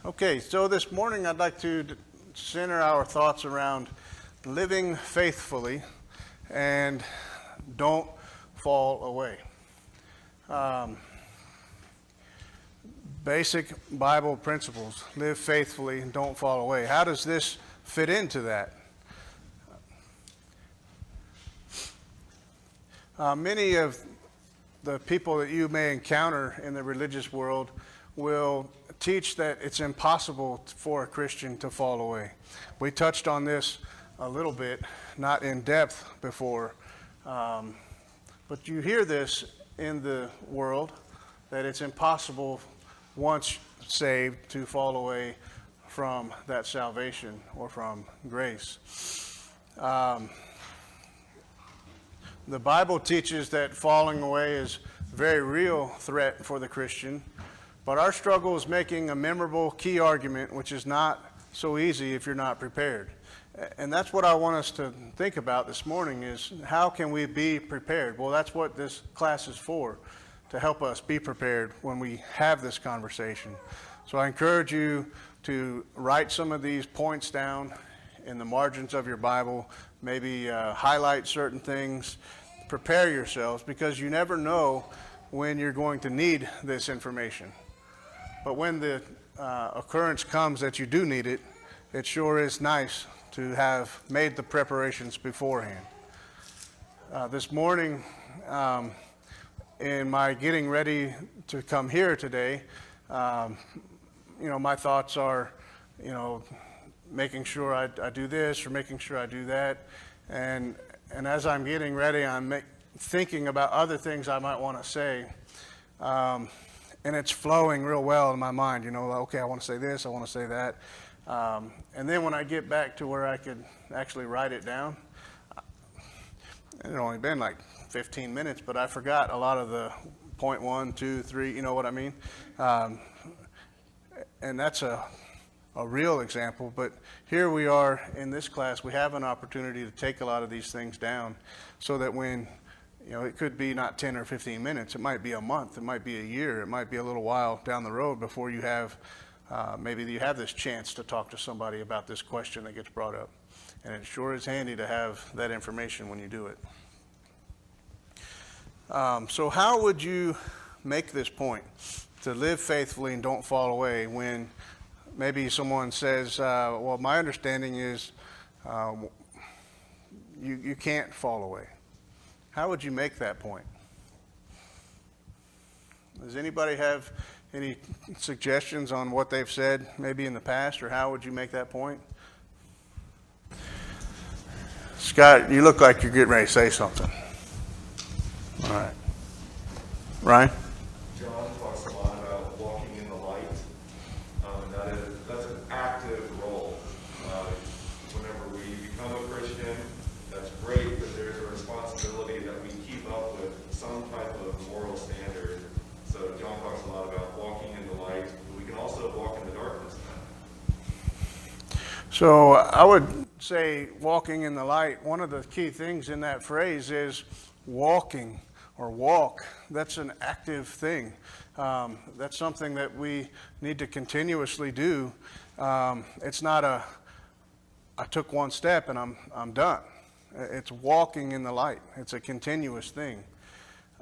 Okay, so this morning I'd like to center our thoughts around living faithfully and don't fall away. Basic Bible principles: live faithfully and don't fall away. How does this fit into that? Many of the people that you may encounter in the religious world will teach that it's impossible for a Christian to fall away. We touched on this a little bit, not in depth before, but you hear this in the world, that it's impossible once saved to fall away from that salvation or from grace. The Bible teaches that falling away is a very real threat for the Christian, but our struggle is making a memorable key argument, which is not so easy if you're not prepared. And that's what I want us to think about this morning, is how can we be prepared? Well, that's what this class is for, to help us be prepared when we have this conversation. So I encourage you to write some of these points down in the margins of your Bible, maybe highlight certain things, prepare yourselves, because you never know when you're going to need this information. But when the occurrence comes that you do need it, it sure is nice to have made the preparations beforehand. This morning, in my getting ready to come here today, my thoughts are, making sure I do this or making sure I do that. And as I'm getting ready, I'm thinking about other things I might want to say. And it's flowing real well in my mind, okay, I want to say this, I want to say that. And then when I get back to where I could actually write it down, it had only been like 15 minutes, but I forgot a lot of the point 1, 2, 3, you know what I mean? And that's a real example, but here we are in this class, we have an opportunity to take a lot of these things down so that when, it could be not 10 or 15 minutes, it might be a month, it might be a year, it might be a little while down the road before you have, maybe you have this chance to talk to somebody about this question that gets brought up. And it sure is handy to have that information when you do it. So how would you make this point, to live faithfully and don't fall away, when maybe someone says, well, my understanding is you can't fall away? How would you make that point? Does anybody have any suggestions on what they've said maybe in the past, or how would you make that point? Scott, you look like you're getting ready to say something. All right. Ryan? John talks a lot about walking in the light. That's an active role. Whenever we become a Christian, that's great, but there's a responsibility that we keep up with some type of moral standard. So John talks a lot about walking in the light, but we can also walk in the darkness. So I would say walking in the light, one of the key things in that phrase is walking or walk. That's an active thing. That's something that we need to continuously do. It's not I took one step and I'm done. It's walking in the light. It's a continuous thing.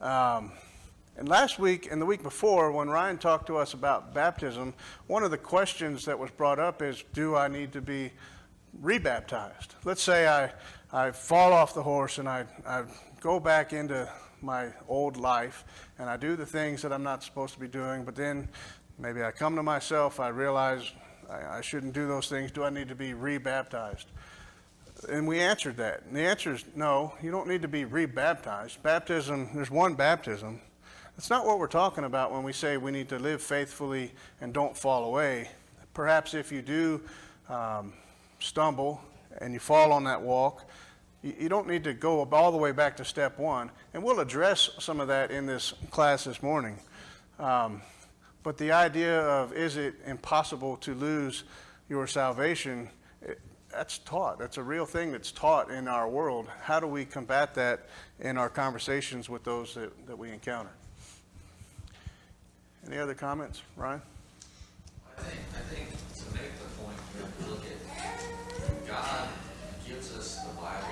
And last week and the week before, when Ryan talked to us about baptism, one of the questions that was brought up is, do I need to be rebaptized? Let's say I fall off the horse and I go back into my old life and I do the things that I'm not supposed to be doing, but then maybe I come to myself, I realize I shouldn't do those things. Do I need to be rebaptized? And we answered that. And the answer is no, you don't need to be rebaptized. Baptism, there's one baptism. That's not what we're talking about when we say we need to live faithfully and don't fall away. Perhaps if you do stumble and you fall on that walk, you don't need to go all the way back to step one. And we'll address some of that in this class this morning. But the idea of, is it impossible to lose your salvation, that's taught. That's a real thing that's taught in our world. How do we combat that in our conversations with those that we encounter? Any other comments, Ryan? I think look at God gives us the Bible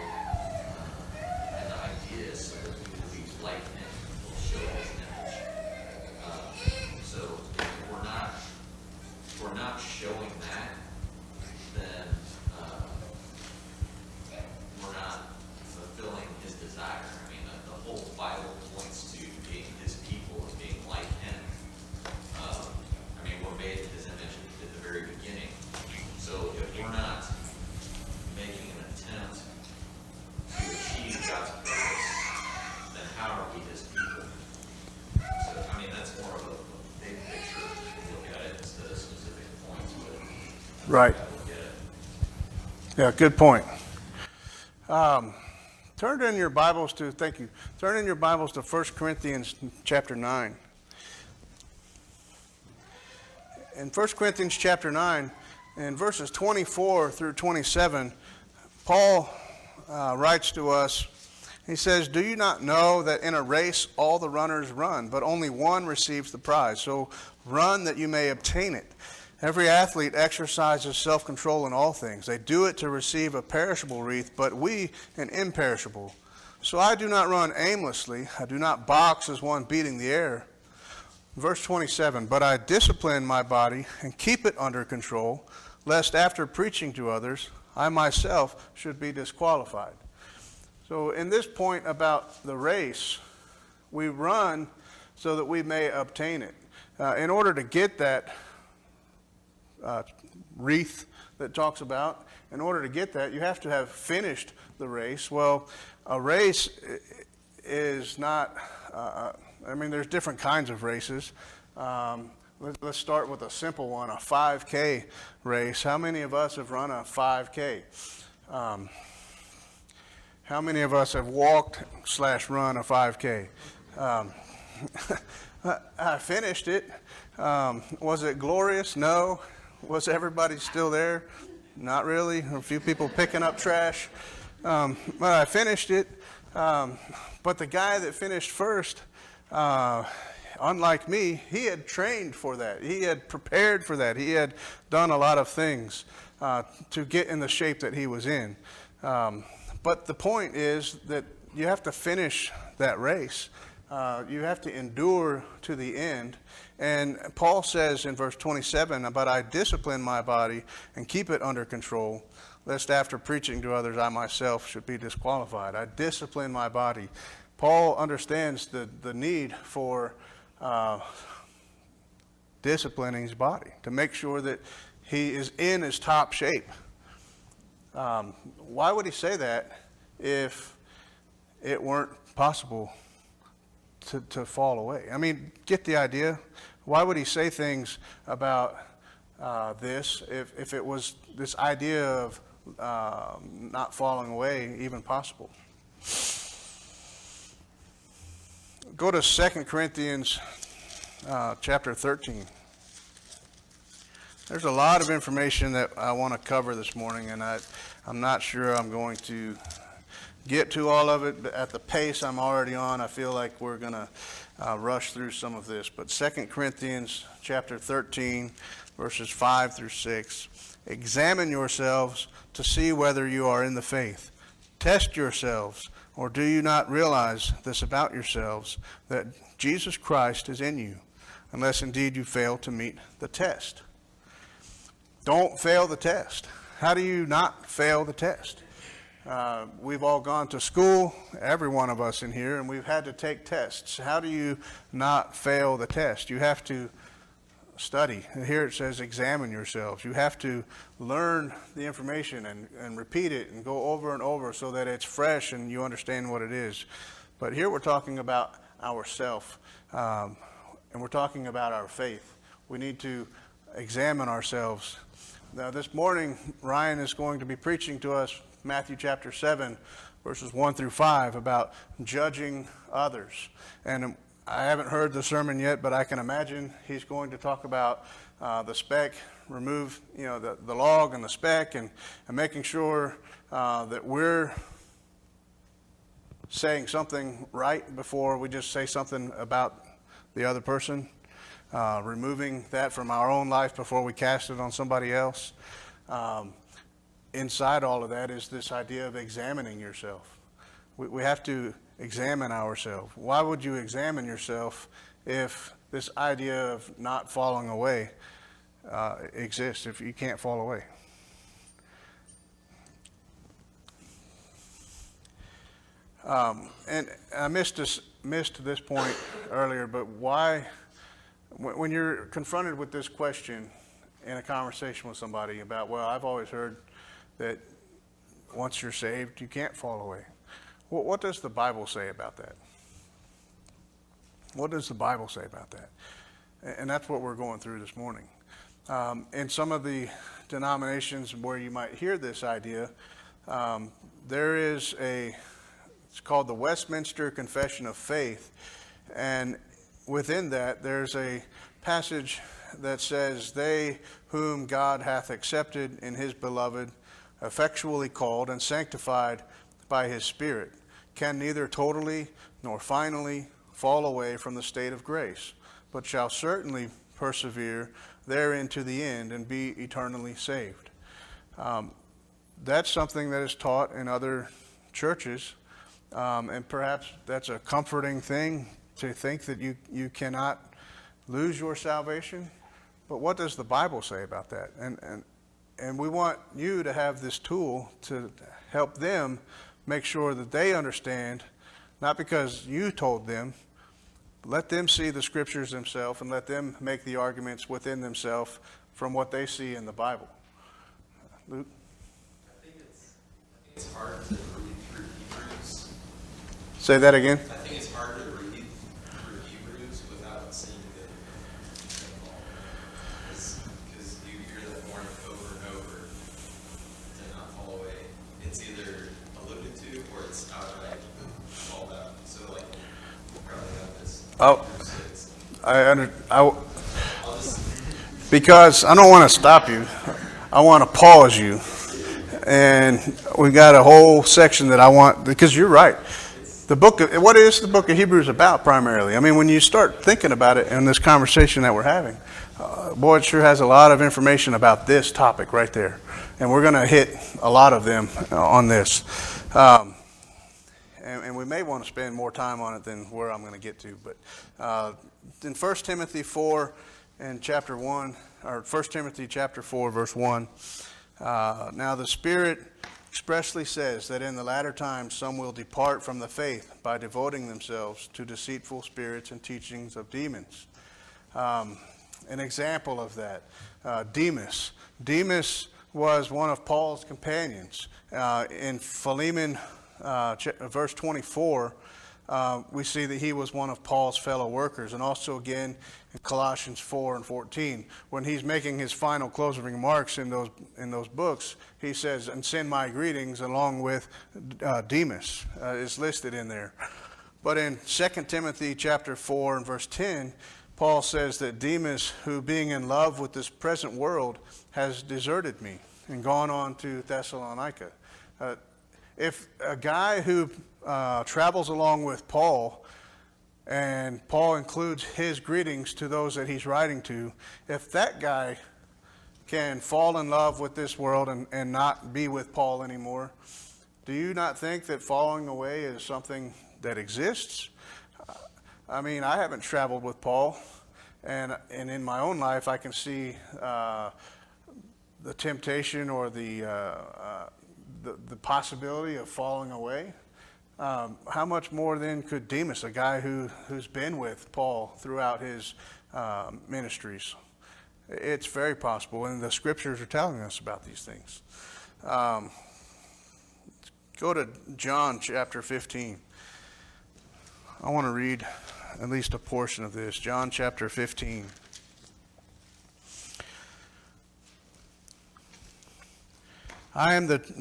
and the ideas so that we will be like Him, will show His image. So if we're not showing that, then we're not fulfilling His desire. I mean, the whole Bible points to being His people and being like Him. I mean, we're made in His image at the very beginning. So if we're not making an attempt to achieve God's purpose, then how are we His people? So, I mean, that's more of a big picture look at it instead of specific points. But Right. look at it. Yeah, good point. Turn in your Bibles to, thank you, turn in your Bibles to 1 Corinthians chapter 9. In 1 Corinthians chapter 9, in verses 24 through 27, Paul writes to us, he says, "Do you not know that in a race all the runners run, but only one receives the prize? So run that you may obtain it. Every athlete exercises self-control in all things. They do it to receive a perishable wreath, but we an imperishable. So I do not run aimlessly. I do not box as one beating the air." Verse 27, "But I discipline my body and keep it under control, lest after preaching to others, I myself should be disqualified." So in this point about the race, we run so that we may obtain it. In order to get that wreath that talks about, in order to get that, you have to have finished the race. Well, a race is not, there's different kinds of races. Let's start with a simple one, a 5K race. How many of us have run a 5K? How many of us have walked/run a 5K? I finished it. Was it glorious? No. Was everybody still there? Not really. A few people picking up trash. But I finished it. But the guy that finished first, unlike me, he had trained for that. He had prepared for that. He had done a lot of things to get in the shape that he was in. But the point is that you have to finish that race. You have to endure to the end. And Paul says in verse 27, "But I discipline my body and keep it under control, lest after preaching to others I myself should be disqualified." I discipline my body. Paul understands the need for disciplining his body to make sure that he is in his top shape. Why would he say that if it weren't possible to fall away? I mean, get the idea. Why would he say things about this if it was this idea of not falling away even possible? Go to 2 Corinthians chapter 13. There's a lot of information that I want to cover this morning, and I'm not sure I'm going to get to all of it. But at the pace I'm already on, I feel like we're going to rush through some of this. But 2 Corinthians chapter 13, verses 5 through 6. "Examine yourselves to see whether you are in the faith. Test yourselves, or do you not realize this about yourselves, that Jesus Christ is in you, unless indeed you fail to meet the test." Don't fail the test. How do you not fail the test? We've all gone to school, every one of us in here, and we've had to take tests. How do you not fail the test? You have to study. And here it says examine yourselves. You have to learn the information and repeat it and go over and over so that it's fresh and you understand what it is. But here we're talking about ourself, and we're talking about our faith. We need to examine ourselves. Now this morning, Ryan is going to be preaching to us Matthew chapter 7, verses 1 through 5, about judging others. And I haven't heard the sermon yet, but I can imagine he's going to talk about the speck, remove the log and the speck, and making sure that we're saying something right before we just say something about the other person, removing that from our own life before we cast it on somebody else. Inside all of that is this idea of examining yourself. We have to examine ourselves. Why would you examine yourself if this idea of not falling away exists, if you can't fall away? And I missed this point earlier, but why, when you're confronted with this question in a conversation with somebody about, well, I've always heard that once you're saved, you can't fall away. Well, what does the Bible say about that? What does the Bible say about that? And that's what we're going through this morning. In some of the denominations where you might hear this idea, there is it's called the Westminster Confession of Faith. And within that, there's a passage that says, "They whom God hath accepted in his beloved, effectually called and sanctified by his Spirit, can neither totally nor finally fall away from the state of grace, but shall certainly persevere therein to the end and be eternally saved." That's something that is taught in other churches, and perhaps that's a comforting thing to think that you cannot lose your salvation. But what does the Bible say about that? And we want you to have this tool to help them make sure that they understand, not because you told them. Let them see the scriptures themselves and let them make the arguments within themselves from what they see in the Bible. Luke? I think it's hard to read through Hebrews. Say that again. I think it's hard to read through Hebrews without seeing the fall. Because you hear that warning over and over to not fall away. It's either alluded to or it's outright called out. So like, you probably have this. Oh, I'll just, because I don't want to stop you. I want to pause you. And we've got a whole section that I want, because you're right. What is the book of Hebrews about primarily? I mean, when you start thinking about it in this conversation that we're having, boy, it sure has a lot of information about this topic right there. And we're going to hit a lot of them on this. And we may want to spend more time on it than where I'm going to get to. But in 1 Timothy 4 and chapter 1, or 1 Timothy chapter 4, verse 1, now the Spirit expressly says that in the latter times some will depart from the faith by devoting themselves to deceitful spirits and teachings of demons. An example of that, Demas. Demas was one of Paul's companions. In Philemon verse 24, we see that he was one of Paul's fellow workers. And also again in Colossians 4 and 14, when he's making his final closing remarks in those books, he says, "And send my greetings along with Demas," is listed in there. But in 2 Timothy chapter 4 and verse 10, Paul says that Demas, who being in love with this present world, has deserted me and gone on to Thessalonica. If a guy who travels along with Paul, and Paul includes his greetings to those that he's writing to, if that guy can fall in love with this world and not be with Paul anymore, do you not think that falling away is something that exists? I mean, I haven't traveled with Paul, and in my own life I can see the temptation or the possibility of falling away. How much more then could Demas, a guy who's been with Paul throughout his ministries? It's very possible, and the scriptures are telling us about these things. Go to John chapter 15. I want to read at least a portion of this. John chapter 15.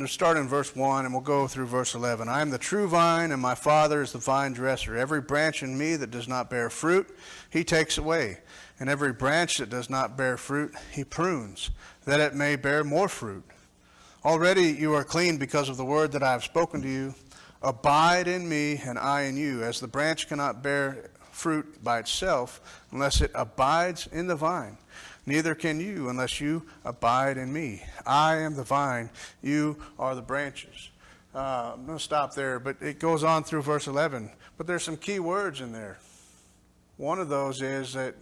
Start in verse 1 and we'll go through verse 11. "I am the true vine, and my Father is the vine dresser. Every branch in me that does not bear fruit, he takes away. And every branch that does not bear fruit, he prunes, that it may bear more fruit. Already you are clean because of the word that I have spoken to you. Abide in me, and I in you. As the branch cannot bear fruit by itself unless it abides in the vine. Neither can you unless you abide in me. I am the vine, you are the branches. I'm going to stop there, but it goes on through verse 11. But there's some key words in there. One of those is that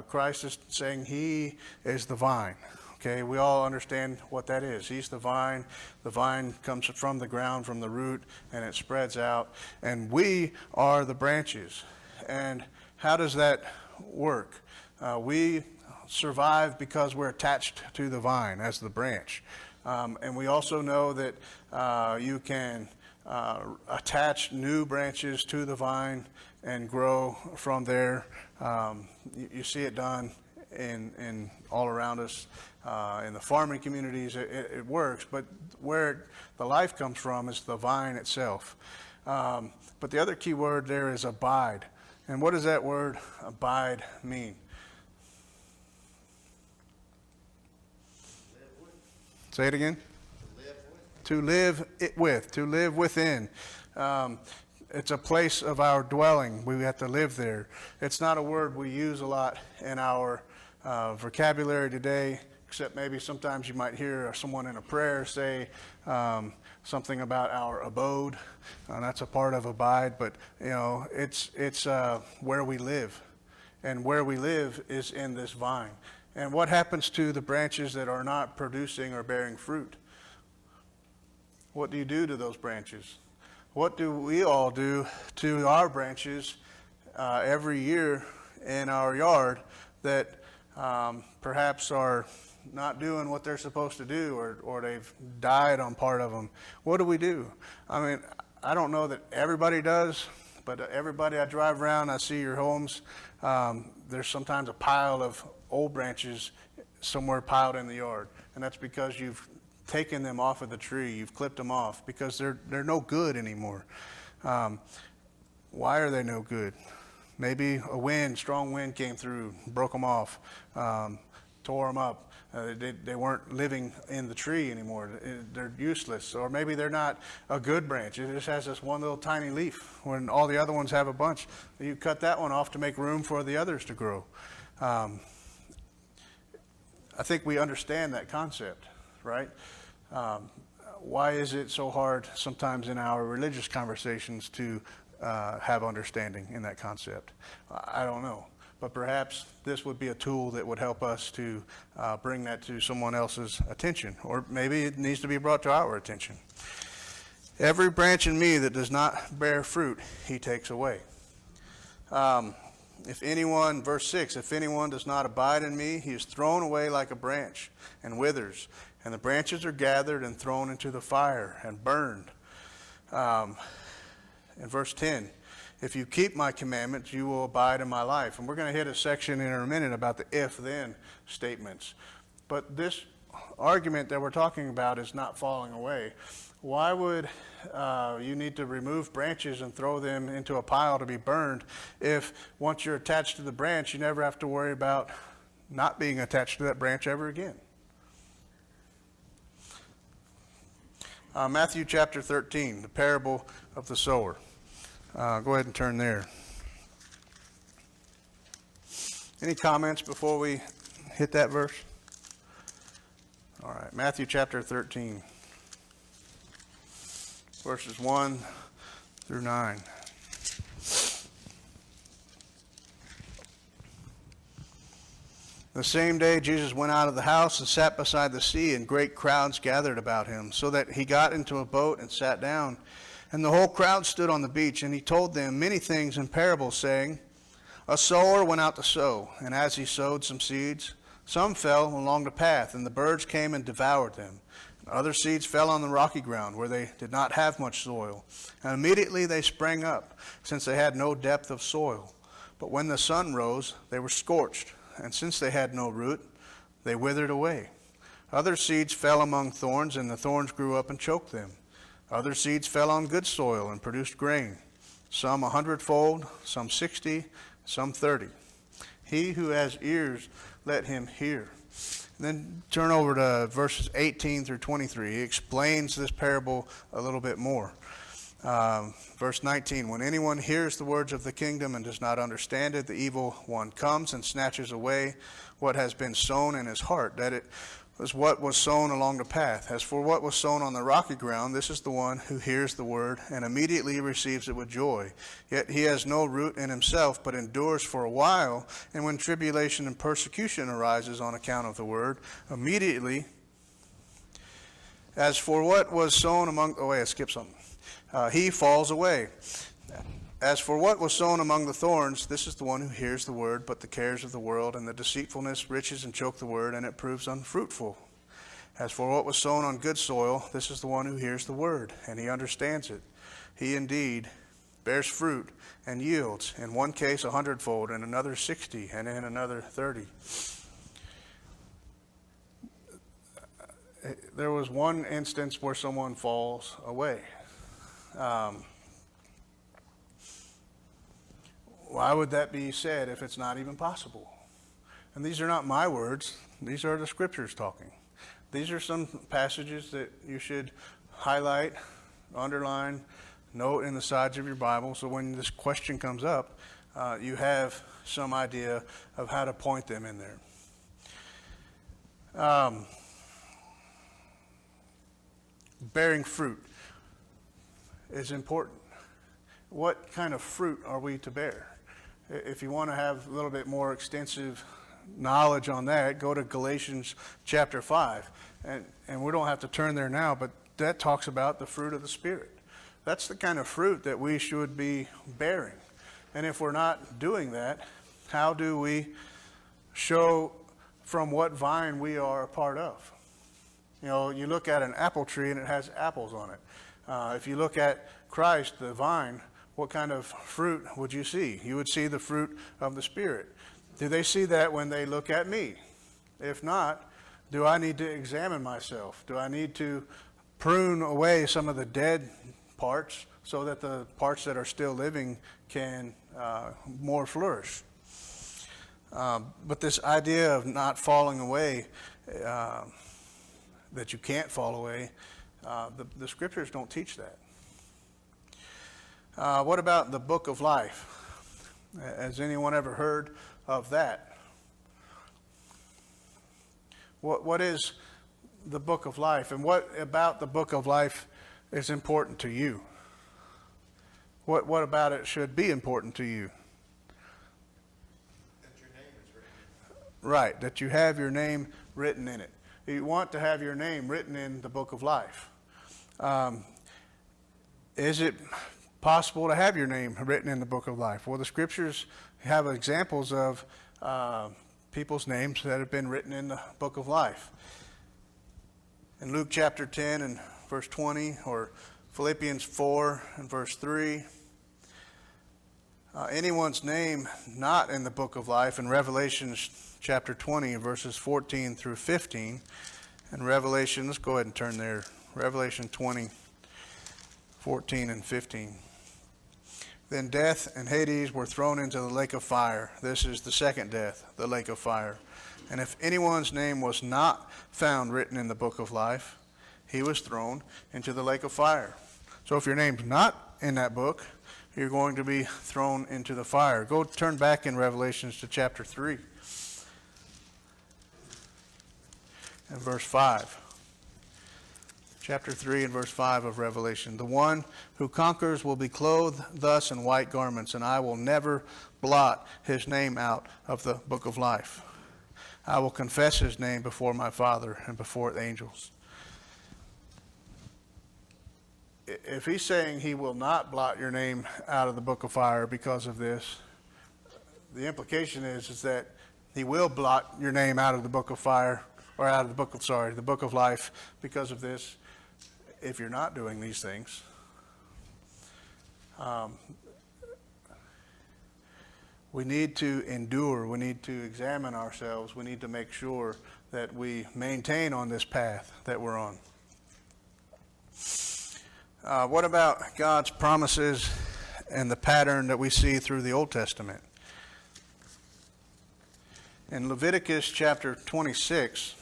Christ is saying he is the vine. Okay, we all understand what that is. He's the vine. The vine comes from the ground, from the root, and it spreads out. And we are the branches. And how does that work? We survive because we're attached to the vine as the branch. And we also know that you can attach new branches to the vine and grow from there. You see it done in all around us. In the farming communities, it works, but where the life comes from is the vine itself. But the other key word there is abide. And what does that word abide mean? Say it again. To live with, to live within. It's a place of our dwelling. We have to live there. It's not a word we use a lot in our vocabulary today, except maybe sometimes you might hear someone in a prayer say something about our abode. That's a part of abide, but it's where we live, and where we live is in this vine. And what happens to the branches that are not producing or bearing fruit? What do you do to those branches? What do we all do to our branches every year in our yard that perhaps are not doing what they're supposed to do, or they've died on part of them? What do we do? I mean, I don't know that everybody does, but everybody I drive around, I see your homes. There's sometimes a pile of old branches somewhere piled in the yard, and that's because you've taken them off of the tree. You've clipped them off because they're no good anymore. Why are they no good? Maybe a strong wind came through, broke them off, tore them up. They weren't living in the tree anymore. They're useless. Or maybe they're not a good branch. It just has this one little tiny leaf when all the other ones have a bunch. You cut that one off to make room for the others to grow. I think we understand that concept, right? Why is it so hard sometimes in our religious conversations to have understanding in that concept? I don't know. But perhaps this would be a tool that would help us to bring that to someone else's attention. Or maybe it needs to be brought to our attention. Every branch in me that does not bear fruit, he takes away. If anyone, verse 6, if anyone does not abide in me, he is thrown away like a branch and withers. And the branches are gathered and thrown into the fire and burned. In verse 10, if you keep my commandments, you will abide in my life. And we're going to hit a section in a minute about the if-then statements. But this argument that we're talking about is not falling away. Why would you need to remove branches and throw them into a pile to be burned if once you're attached to the branch, you never have to worry about not being attached to that branch ever again? Matthew chapter 13, the parable of the sower. Go ahead and turn there. Any comments before we hit that verse? All right, Matthew chapter 13, verses 1 through 9. The same day Jesus went out of the house and sat beside the sea, and great crowds gathered about him, so that he got into a boat and sat down. And the whole crowd stood on the beach, and he told them many things in parables, saying, a sower went out to sow, and as he sowed some seeds, some fell along the path, and the birds came and devoured them. And other seeds fell on the rocky ground, where they did not have much soil. And immediately they sprang up, since they had no depth of soil. But when the sun rose, they were scorched, and since they had no root, they withered away. Other seeds fell among thorns, and the thorns grew up and choked them. Other seeds fell on good soil and produced grain, some 100-fold, some 60, some 30. He who has ears, let him hear. And then turn over to verses 18 through 23. He explains this parable a little bit more. Verse 19, when anyone hears the words of the kingdom and does not understand it, the evil one comes and snatches away what has been sown in his heart, that it was what was sown along the path. As for what was sown on the rocky ground, this is the one who hears the word and immediately receives it with joy. Yet he has no root in himself, but endures for a while. And when tribulation and persecution arises on account of the word, immediately, as for what was sown among, I skipped something. He falls away. As for what was sown among the thorns, this is the one who hears the word, but the cares of the world and the deceitfulness, riches, and choke the word, and it proves unfruitful. As for what was sown on good soil, this is the one who hears the word, and he understands it. He indeed bears fruit and yields, in one case 100-fold, in another 60, and in another 30. There was one instance where someone falls away. Why would that be said if it's not even possible? And these are not my words. These are the scriptures talking. These are some passages that you should highlight, underline, note in the sides of your Bible, so when this question comes up, you have some idea of how to point them in there. Bearing fruit is important. What kind of fruit are we to bear? If you want to have a little bit more extensive knowledge on that, go to Galatians chapter 5. And we don't have to turn there now, but that talks about the fruit of the Spirit. That's the kind of fruit that we should be bearing. And if we're not doing that, how do we show from what vine we are a part of? You know, you look at an apple tree and it has apples on it. If you look at Christ, the vine, what kind of fruit would you see? You would see the fruit of the Spirit. Do they see that when they look at me? If not, do I need to examine myself? Do I need to prune away some of the dead parts so that the parts that are still living can more flourish? But this idea of not falling away, that you can't fall away, the scriptures don't teach that. What about the book of life? Has anyone ever heard of that? What is the book of life, and what about the book of life is important to you? What about it should be important to you? That your name is written. Right, that you have your name written in it. You want to have your name written in the book of life. Is it possible to have your name written in the book of life? Well, the scriptures have examples of people's names that have been written in the book of life. In Luke chapter 10 and verse 20, or Philippians 4 and verse 3, anyone's name not in the book of life in Revelation chapter 20 verses 14 through 15, and Revelation, let's go ahead and turn there, Revelation 20, 14 and 15. Then death and Hades were thrown into the lake of fire. This is the second death, the lake of fire. And if anyone's name was not found written in the book of life, he was thrown into the lake of fire. So if your name's not in that book, you're going to be thrown into the fire. Go turn back in Revelations to chapter 3 and verse 5. Chapter 3 and verse 5 of Revelation. The one who conquers will be clothed thus in white garments, and I will never blot his name out of the book of life. I will confess his name before my Father and before the angels. If he's saying he will not blot your name out of the book of fire because of this, the implication is that he will blot your name out of the book of fire, or out of the book of, the book of life because of this, if you're not doing these things. We need to endure. We need to examine ourselves. We need to make sure that we maintain on this path that we're on. What about God's promises and the pattern that we see through the Old Testament? In Leviticus chapter 26,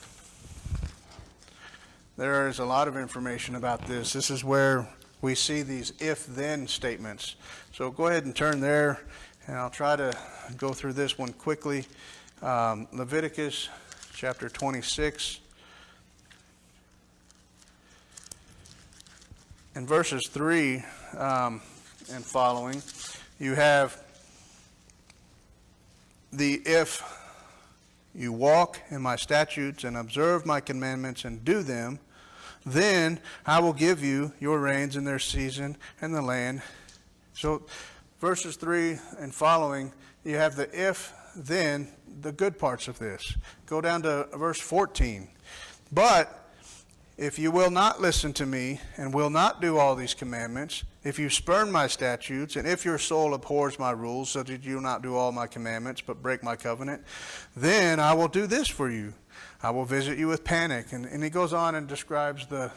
there is a lot of information about this. This is where we see these if-then statements. So go ahead and turn there, and I'll try to go through this one quickly. Leviticus chapter 26. In verses 3 and following, you have the if you walk in my statutes and observe my commandments and do them, then I will give you your rains in their season and the land. So verses 3 and following, you have the if, then, the good parts of this. Go down to verse 14. But if you will not listen to me and will not do all these commandments, if you spurn my statutes, and if your soul abhors my rules, so that you will not do all my commandments, but break my covenant, then I will do this for you. I will visit you with panic. And he goes on and describes the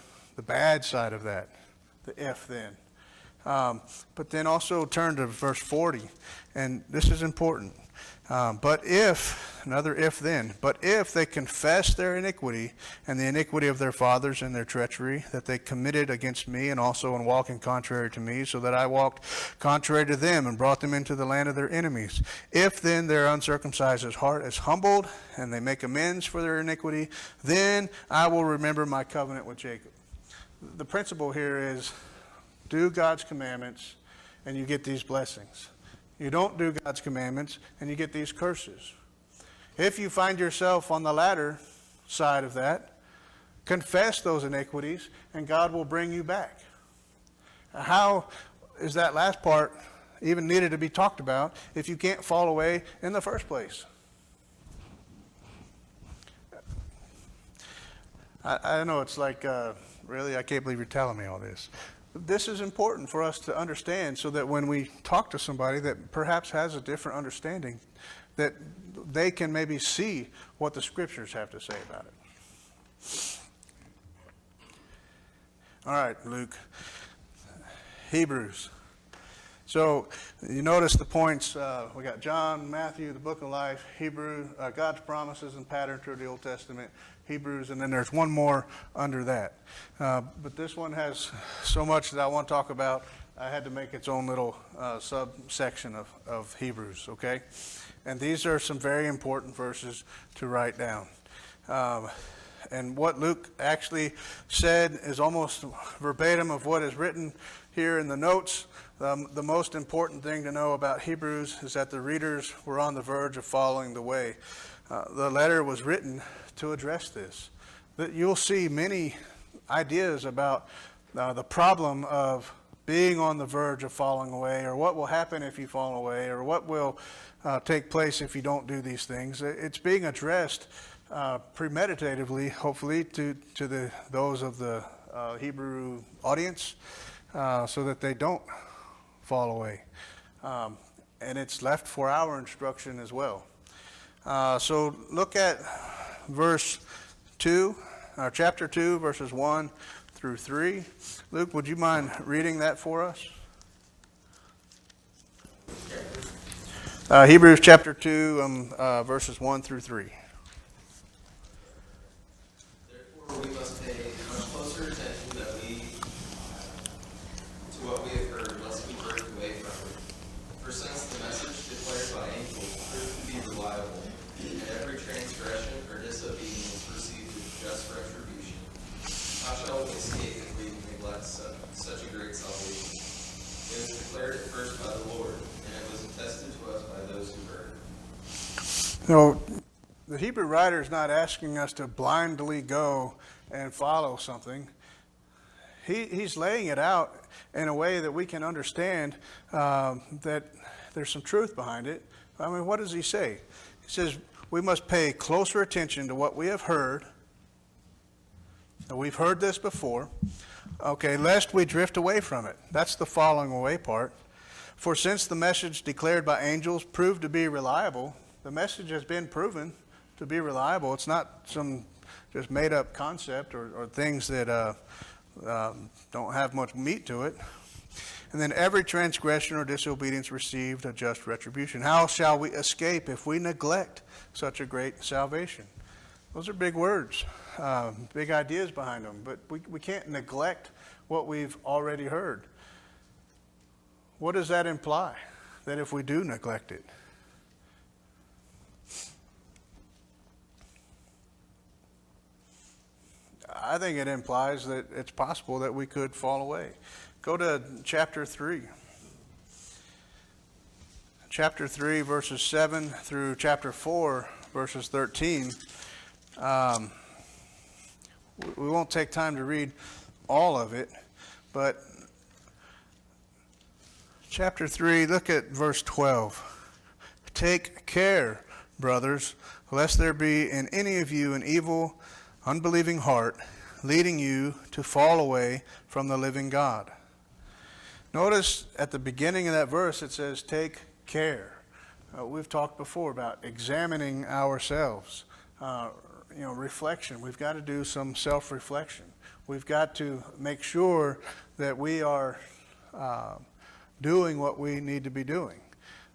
bad side of that, the if then. But then also turn to verse 40, and this is important. But if, another if then, but if they confess their iniquity and the iniquity of their fathers and their treachery that they committed against me, and also in walking contrary to me, so that I walked contrary to them and brought them into the land of their enemies, if then their uncircumcised heart is humbled and they make amends for their iniquity, then I will remember my covenant with Jacob. The principle here is do God's commandments and you get these blessings. You don't do God's commandments, and you get these curses. If you find yourself on the latter side of that, confess those iniquities, and God will bring you back. How is that last part even needed to be talked about if you can't fall away in the first place? I know it's like, really, I can't believe you're telling me all this. This is important for us to understand so that when we talk to somebody that perhaps has a different understanding, that they can maybe see what the scriptures have to say about it. All right, Luke. Hebrews. So you notice the points. We got John, Matthew, the book of life, Hebrew, God's promises and pattern through the Old Testament, Hebrews, and then there's one more under that. But this one has so much that I want to talk about. I had to make its own little subsection of Hebrews, okay? And these are some very important verses to write down. And what Luke actually said is almost verbatim of what is written here in the notes. The most important thing to know about Hebrews is that the readers were on the verge of following the way. The letter was written to address this. That you'll see many ideas about the problem of being on the verge of falling away, or what will happen if you fall away, or what will take place if you don't do these things. It's being addressed premeditatively, hopefully, to those of the Hebrew audience, so that they don't fall away. And it's left for our instruction as well. So look at verse 2, chapter 2, verses 1 through 3. Luke, would you mind reading that for us? Hebrews chapter 2, verses 1 through 3. Therefore, we must pay much closer attention to what we have heard, lest we break away from it. For since the message declared by angels proved to be reliable, and every transgression or disobedience received just retribution, how shall we escape if we neglect such a great salvation? It was declared at first by the Lord, and it was attested to us by those who heard. No, the Hebrew writer is not asking us to blindly go and follow something. He's laying it out in a way that we can understand that there's some truth behind it. I mean, what does he say? He says we must pay closer attention to what we have heard. Now, we've heard this before. Okay, lest we drift away from it. That's the falling away part. For since the message declared by angels proved to be reliable, the message has been proven to be reliable. It's not some just made up concept or things that don't have much meat to it. And then every transgression or disobedience received a just retribution. How shall we escape if we neglect such a great salvation? Those are big words, big ideas behind them, but we can't neglect what we've already heard. What does that imply? That if we do neglect it? I think it implies that it's possible that we could fall away. Go to chapter 3. Chapter 3, verses 7 through chapter 4, verses 13. We won't take time to read all of it, but chapter 3, look at verse 12. Take care, brothers, lest there be in any of you an evil, unbelieving heart, leading you to fall away from the living God. Notice at the beginning of that verse it says, take care. We've talked before about examining ourselves. Reflection. We've got to do some self-reflection. We've got to make sure that we are doing what we need to be doing.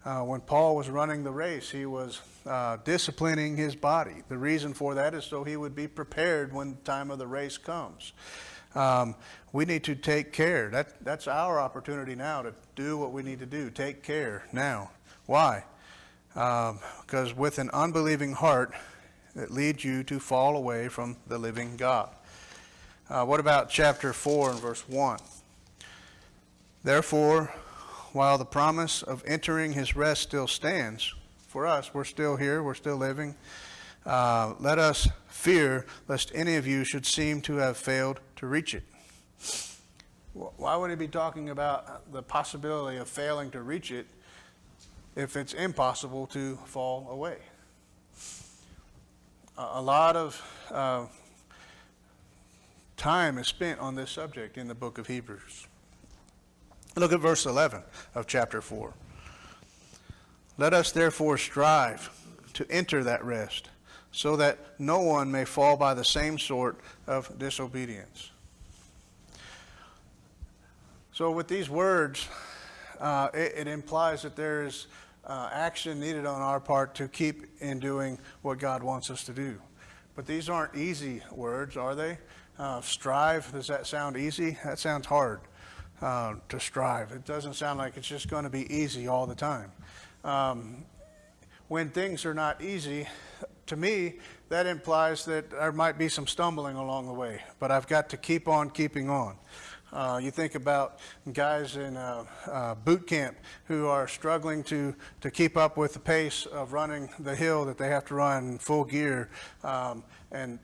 When Paul was running the race, he was disciplining his body. The reason for that is so he would be prepared when the time of the race comes. We need to take care. That's our opportunity now to do what we need to do. Take care now. Why? Because with an unbelieving heart, it leads you to fall away from the living God. What about chapter 4 and verse 1? Therefore, while the promise of entering his rest still stands, for us, we're still here, we're still living, let us fear lest any of you should seem to have failed to reach it. Why would he be talking about the possibility of failing to reach it if it's impossible to fall away? A lot of time is spent on this subject in the book of Hebrews. Look at verse 11 of chapter 4. Let us therefore strive to enter that rest, so that no one may fall by the same sort of disobedience. So with these words, it implies that there is action needed on our part to keep in doing what God wants us to do. But these aren't easy words, are they? Strive, does that sound easy? That sounds hard. To strive. It doesn't sound like it's just going to be easy all the time. When things are not easy, to me, that implies that there might be some stumbling along the way, but I've got to keep on keeping on. You think about guys in boot camp who are struggling to keep up with the pace of running the hill that they have to run in full gear, and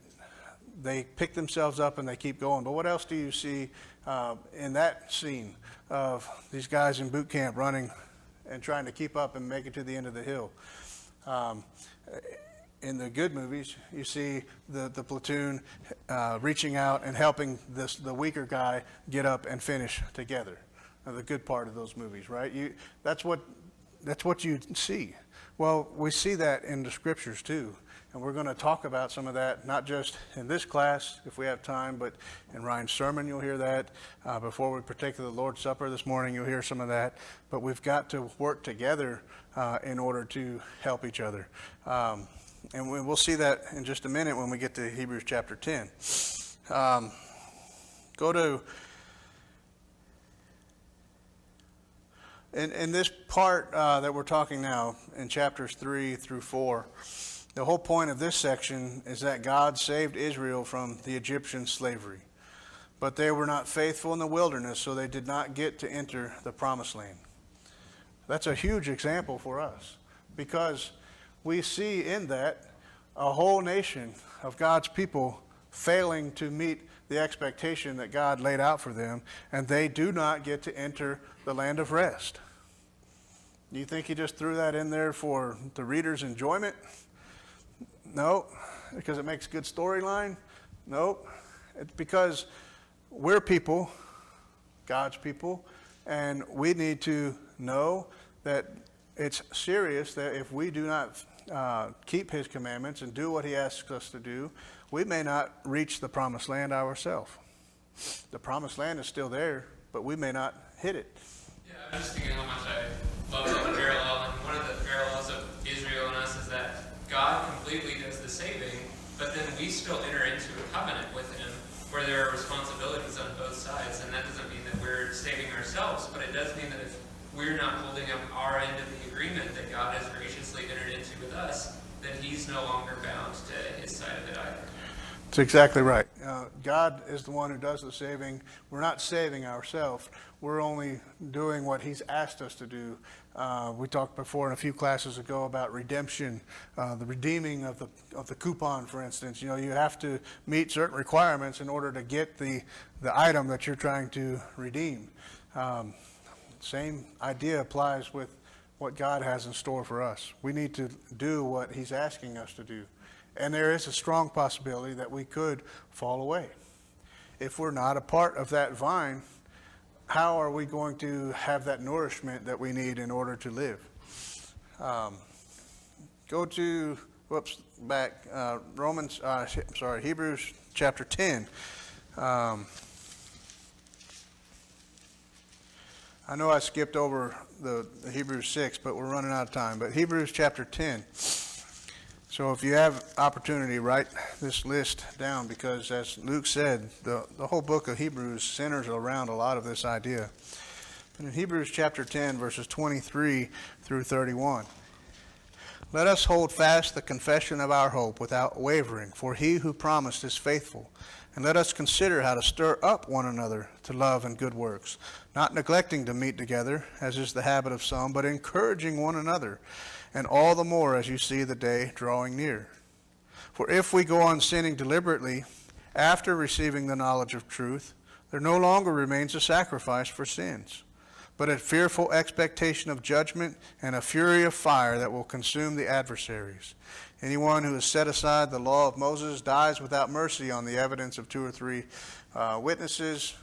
they pick themselves up and they keep going. But what else do you see in that scene of these guys in boot camp running and trying to keep up and make it to the end of the hill? In the good movies, you see the platoon reaching out and helping the weaker guy get up and finish together. The good part of those movies, right? That's what you see. Well, we see that in the scriptures too. And we're going to talk about some of that, not just in this class, if we have time, but in Ryan's sermon, you'll hear that. Before we partake of the Lord's Supper this morning, you'll hear some of that. But we've got to work together in order to help each other. And we'll see that in just a minute when we get to Hebrews chapter 10. Go to, in this part that we're talking now, in chapters 3 through 4, the whole point of this section is that God saved Israel from the Egyptian slavery. But they were not faithful in the wilderness, so they did not get to enter the promised land. That's a huge example for us, because we see in that a whole nation of God's people failing to meet the expectation that God laid out for them, and they do not get to enter the land of rest. Do you think he just threw that in there for the reader's enjoyment? No. Because it makes good storyline? Nope. It's because we're people, God's people, and we need to know that it's serious that if we do not keep his commandments and do what he asks us to do, we may not reach the promised land ourselves. The promised land is still there, but we may not hit it. Yeah, I'm just thinking how much I love that parallel, and one of the parallels of Israel and us is that God completely does the saving, but then we still enter into a covenant with him where there are responsibilities on both sides. And that doesn't mean that we're saving ourselves, but it does mean that if we're not holding up our end of the agreement that God has graciously entered into with us, then he's no longer bound to his side of it either. That's exactly right. God is the one who does the saving. We're not saving ourselves. We're only doing what he's asked us to do. We talked before in a few classes ago about redemption, the redeeming of the coupon, for instance. You have to meet certain requirements in order to get the item that you're trying to redeem. Same idea applies with what God has in store for us. We need to do what he's asking us to do. And there is a strong possibility that we could fall away. If we're not a part of that vine, how are we going to have that nourishment that we need in order to live? Go to, Hebrews chapter 10. I know I skipped over the Hebrews 6, but we're running out of time. But Hebrews chapter 10. So if you have opportunity, write this list down, because as Luke said, the whole book of Hebrews centers around a lot of this idea. But in Hebrews chapter 10, verses 23 through 31, let us hold fast the confession of our hope without wavering, for he who promised is faithful. And let us consider how to stir up one another to love and good works, not neglecting to meet together, as is the habit of some, but encouraging one another, and all the more as you see the day drawing near. For if we go on sinning deliberately after receiving the knowledge of truth, there no longer remains a sacrifice for sins, but a fearful expectation of judgment and a fury of fire that will consume the adversaries. Anyone who has set aside the law of Moses dies without mercy on the evidence of 2 or 3 witnesses.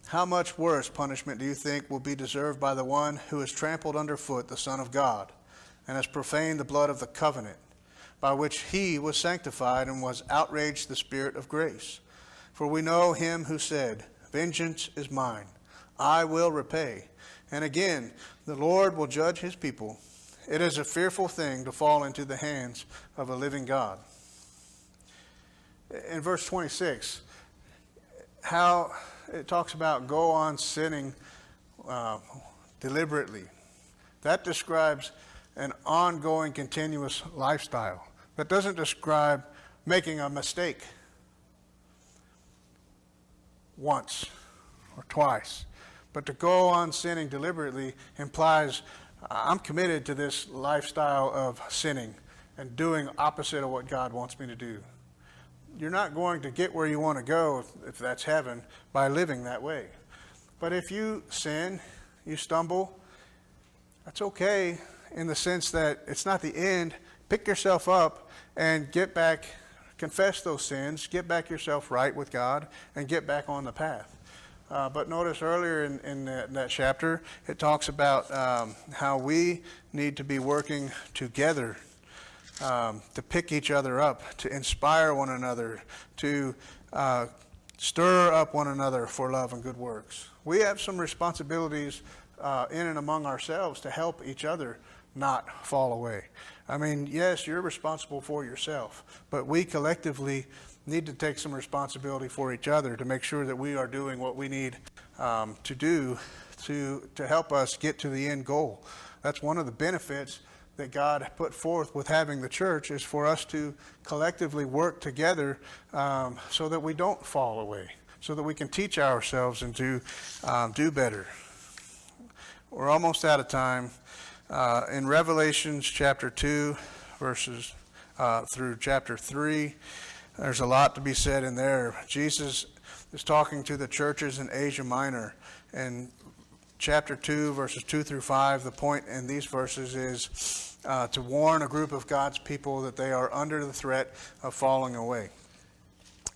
How much worse punishment do you think will be deserved by the one who has trampled underfoot the Son of God and has profaned the blood of the covenant, by which he was sanctified and was outraged the Spirit of grace? For we know him who said, "Vengeance is mine, I will repay." And again, the Lord will judge his people. It is a fearful thing to fall into the hands of a living God. In verse 26, how it talks about go on sinning deliberately. That describes an ongoing, continuous lifestyle. That doesn't describe making a mistake once or twice. But to go on sinning deliberately implies I'm committed to this lifestyle of sinning and doing opposite of what God wants me to do. You're not going to get where you want to go, if that's heaven, by living that way. But if you sin, you stumble, that's okay in the sense that it's not the end. Pick yourself up and get back, confess those sins, get back yourself right with God, and get back on the path. But notice earlier in that chapter, it talks about how we need to be working together to pick each other up, to inspire one another, to stir up one another for love and good works. We have some responsibilities in and among ourselves to help each other not fall away. I mean, yes, you're responsible for yourself, but we collectively need to take some responsibility for each other to make sure that we are doing what we need to do to help us get to the end goal. That's one of the benefits that God put forth with having the church, is for us to collectively work together so that we don't fall away, so that we can teach ourselves and to do better. We're almost out of time. In Revelation chapter 2, verses through chapter 3, there's a lot to be said in there. Jesus is talking to the churches in Asia Minor. And chapter 2, verses 2 through 5, the point in these verses is to warn a group of God's people that they are under the threat of falling away.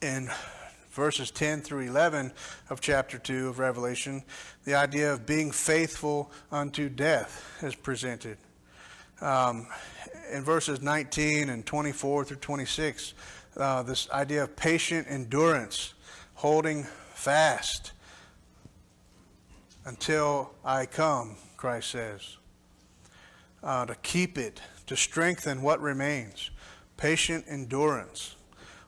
In verses 10 through 11 of chapter 2 of Revelation, the idea of being faithful unto death is presented. In verses 19 and 24 through 26, this idea of patient endurance, holding fast until I come, Christ says. To keep it, to strengthen what remains. Patient endurance,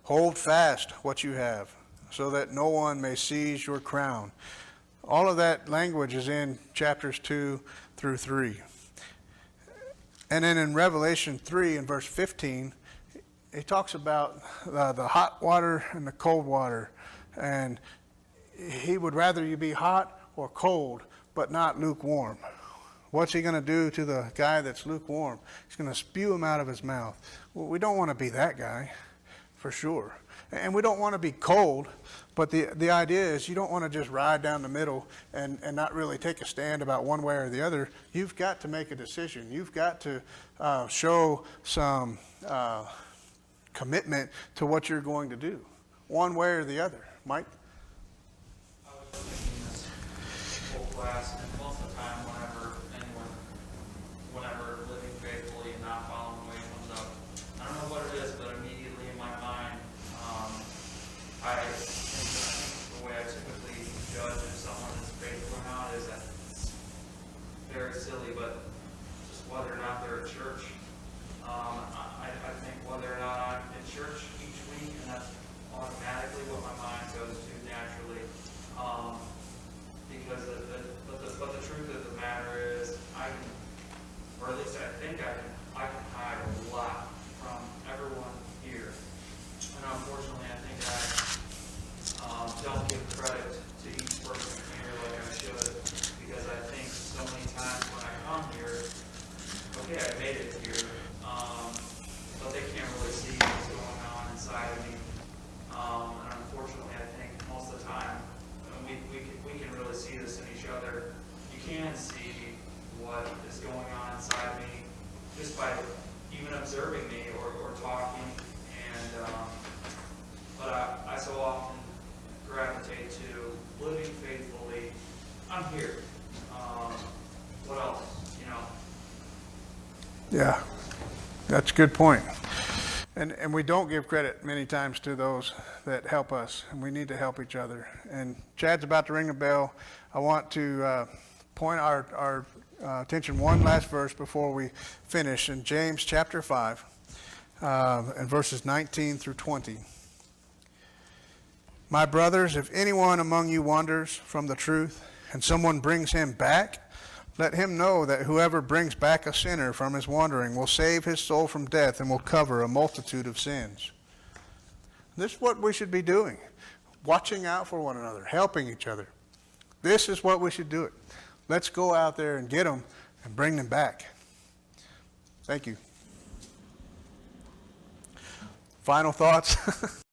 Hold fast what you have, so that no one may seize your crown. All of that language is in chapters 2 through 3. And then in Revelation 3 and verse 15, he talks about the hot water and the cold water. And he would rather you be hot or cold, but not lukewarm. What's he going to do to the guy that's lukewarm? He's going to spew him out of his mouth. Well, we don't want to be that guy, for sure. And we don't want to be cold, but the idea is you don't want to just ride down the middle and not really take a stand about one way or the other. You've got to make a decision. You've got to show some commitment to what you're going to do, one way or the other. Mike? I was thinking this whole class, and most of the time, whenever living faithfully and not following the way comes up, I don't know what it is, but immediately in my mind, I think the way I typically judge if someone is faithful or not is that it's very silly, but just whether or not they're at church. I think whether or not I'm in church each week, and that's automatically what my mind goes to naturally. Because but the truth of the matter is, I can, or at least I think I can hide a lot from everyone here. And unfortunately, I think I don't give credit to each person here like I should, because I think so many times when I come here, okay, I made it here, but they can't really see what's going on inside of me. And unfortunately, I think most of the time, we can really see this in each other. You can see what is going on inside me just by even observing me or talking. And but I so often gravitate to living faithfully. I'm here. What else? Yeah, that's a good point. And we don't give credit many times to those that help us, and we need to help each other. And Chad's about to ring a bell. I want to point our attention one last verse before we finish in James chapter 5 and verses 19 through 20. My brothers, if anyone among you wanders from the truth and someone brings him back, let him know that whoever brings back a sinner from his wandering will save his soul from death and will cover a multitude of sins. This is what we should be doing, watching out for one another, helping each other. This is what we should do it. Let's go out there and get them and bring them back. Thank you. Final thoughts?